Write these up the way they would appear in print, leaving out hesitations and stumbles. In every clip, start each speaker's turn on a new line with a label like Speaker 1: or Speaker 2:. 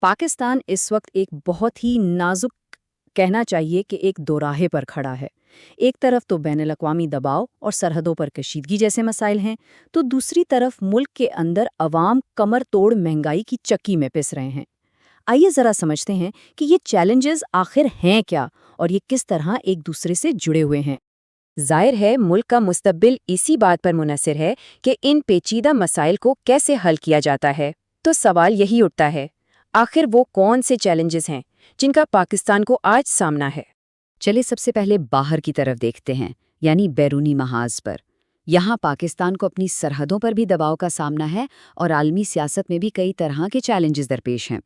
Speaker 1: پاکستان اس وقت ایک بہت ہی نازک کہنا چاہیے کہ ایک دوراہے پر کھڑا ہے۔ ایک طرف تو بین الاقوامی دباؤ اور سرحدوں پر کشیدگی جیسے مسائل ہیں، تو دوسری طرف ملک کے اندر عوام کمر توڑ مہنگائی کی چکی میں پس رہے ہیں۔ آئیے ذرا سمجھتے ہیں کہ یہ چیلنجز آخر ہیں کیا اور یہ کس طرح ایک دوسرے سے جڑے ہوئے ہیں۔
Speaker 2: ظاہر ہے ملک کا مستقبل اسی بات پر منحصر ہے کہ ان پیچیدہ مسائل کو کیسے حل کیا جاتا ہے۔ تو سوال یہی اٹھتا ہے، آخر وہ کون سے چیلنجز ہیں جن کا پاکستان کو آج سامنا ہے؟
Speaker 1: چلے سب سے پہلے باہر کی طرف دیکھتے ہیں، یعنی بیرونی محاذ پر۔ یہاں پاکستان کو اپنی سرحدوں پر بھی دباؤ کا سامنا ہے اور عالمی سیاست میں بھی کئی طرح کے چیلنجز درپیش ہیں۔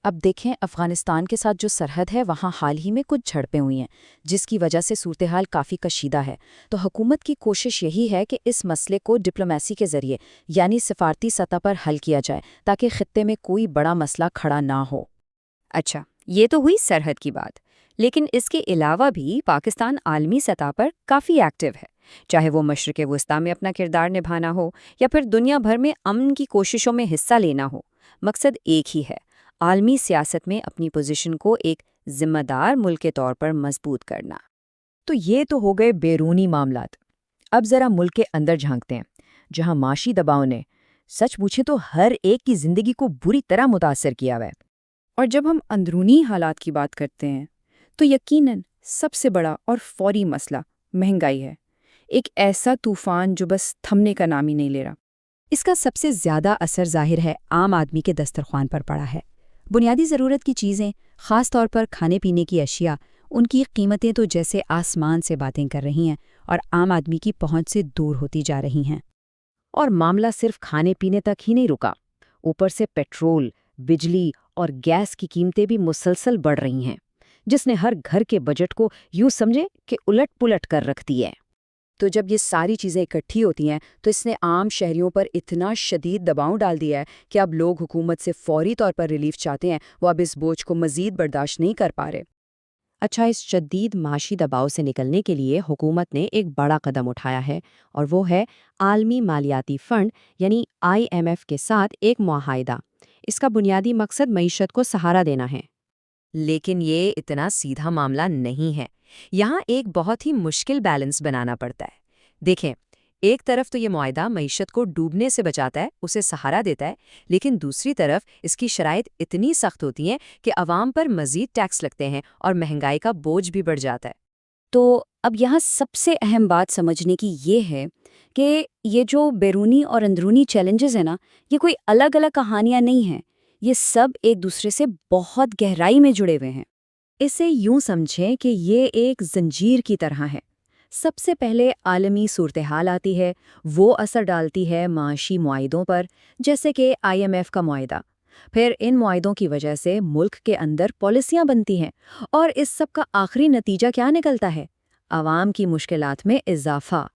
Speaker 2: اب دیکھیں، افغانستان کے ساتھ جو سرحد ہے وہاں حال ہی میں کچھ جھڑپیں ہوئی ہیں، جس کی وجہ سے صورتحال کافی کشیدہ ہے۔ تو حکومت کی کوشش یہی ہے کہ اس مسئلے کو ڈپلومیسی کے ذریعے یعنی سفارتی سطح پر حل کیا جائے تاکہ خطے میں کوئی بڑا مسئلہ کھڑا نہ ہو۔
Speaker 1: اچھا، یہ تو ہوئی سرحد کی بات، لیکن اس کے علاوہ بھی پاکستان عالمی سطح پر کافی ایکٹیو ہے، چاہے وہ مشرق وسطیٰ میں اپنا کردار نبھانا ہو یا پھر دنیا بھر میں امن کی کوششوں میں حصہ لینا ہو۔ مقصد ایک ہی ہے، عالمی سیاست میں اپنی پوزیشن کو ایک ذمہ دار ملک کے طور پر مضبوط کرنا۔
Speaker 2: تو یہ تو ہو گئے بیرونی معاملات۔ اب ذرا ملک کے اندر جھانکتے ہیں، جہاں معاشی دباؤ نے سچ پوچھیں تو ہر ایک کی زندگی کو بری طرح متاثر کیا ہوا ہے۔
Speaker 3: اور جب ہم اندرونی حالات کی بات کرتے ہیں تو یقیناً سب سے بڑا اور فوری مسئلہ مہنگائی ہے، ایک ایسا طوفان جو بس تھمنے کا نام ہی نہیں لے رہا۔
Speaker 2: اس کا سب سے زیادہ اثر ظاہر ہے عام آدمی کے دسترخوان پر پڑا ہے۔ بنیادی ضرورت کی چیزیں، خاص طور پر کھانے پینے کی اشیاء، ان کی قیمتیں تو جیسے آسمان سے باتیں کر رہی ہیں اور عام آدمی کی پہنچ سے دور ہوتی جا رہی ہیں۔
Speaker 1: اور معاملہ صرف کھانے پینے تک ہی نہیں رکا، اوپر سے پیٹرول، بجلی اور گیس کی قیمتیں بھی مسلسل بڑھ رہی ہیں، جس نے ہر گھر کے بجٹ کو یوں سمجھے کہ الٹ پلٹ کر رکھ دی ہے۔
Speaker 2: تو جب یہ ساری چیزیں اکٹھی ہوتی ہیں تو اس نے عام شہریوں پر اتنا شدید دباؤ ڈال دیا ہے کہ اب لوگ حکومت سے فوری طور پر ریلیف چاہتے ہیں، وہ اب اس بوجھ کو مزید برداشت نہیں کر پا رہے۔
Speaker 4: اچھا، اس شدید معاشی دباؤ سے نکلنے کے لیے حکومت نے ایک بڑا قدم اٹھایا ہے، اور وہ ہے عالمی مالیاتی فنڈ یعنی IMF کے ساتھ ایک معاہدہ۔ اس کا بنیادی مقصد معیشت کو سہارا دینا ہے۔
Speaker 2: لیکن یہ اتنا سیدھا معاملہ نہیں ہے، یہاں ایک بہت ہی مشکل بیلنس بنانا پڑتا ہے۔ دیکھیں، ایک طرف تو یہ معاہدہ معیشت کو ڈوبنے سے بچاتا ہے، اسے سہارا دیتا ہے، لیکن دوسری طرف اس کی شرائط اتنی سخت ہوتی ہیں کہ عوام پر مزید ٹیکس لگتے ہیں اور مہنگائی کا بوجھ بھی بڑھ جاتا ہے۔
Speaker 1: تو اب یہاں سب سے اہم بات سمجھنے کی یہ ہے کہ یہ جو بیرونی اور اندرونی چیلنجز ہیں نا، یہ کوئی الگ الگ کہانیاں نہیں ہیں، یہ سب ایک دوسرے سے بہت گہرائی میں جڑے ہوئے ہیں۔
Speaker 2: اسے یوں سمجھیں کہ یہ ایک زنجیر کی طرح ہے۔ سب سے پہلے عالمی صورتحال آتی ہے، وہ اثر ڈالتی ہے معاشی معاہدوں پر، جیسے کہ IMF کا معاہدہ۔ پھر ان معاہدوں کی وجہ سے ملک کے اندر پالیسیاں بنتی ہیں، اور اس سب کا آخری نتیجہ کیا نکلتا ہے؟ عوام کی مشکلات میں اضافہ۔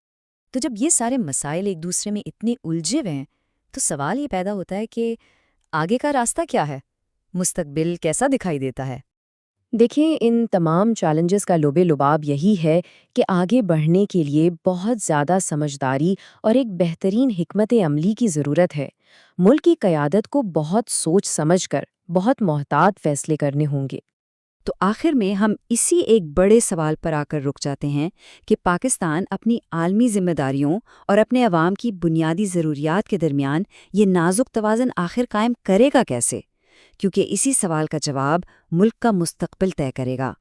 Speaker 2: تو جب یہ سارے مسائل ایک دوسرے میں اتنے الجھے ہوئے ہیں تو سوال یہ پیدا ہوتا ہے کہ آگے کا راستہ کیا ہے؟ مستقبل کیسا دکھائی دیتا ہے؟
Speaker 4: دیکھیں، ان تمام چیلنجز کا لب لباب یہی ہے کہ آگے بڑھنے کے لیے بہت زیادہ سمجھداری اور ایک بہترین حکمت عملی کی ضرورت ہے۔ ملک کی قیادت کو بہت سوچ سمجھ کر بہت محتاط فیصلے کرنے ہوں گے۔
Speaker 1: تو آخر میں ہم اسی ایک بڑے سوال پر آ کر رک جاتے ہیں کہ پاکستان اپنی عالمی ذمہ داریوں اور اپنے عوام کی بنیادی ضروریات کے درمیان یہ نازک توازن آخر قائم کرے گا کیسے؟ کیونکہ اسی سوال کا جواب ملک کا مستقبل طے کرے گا۔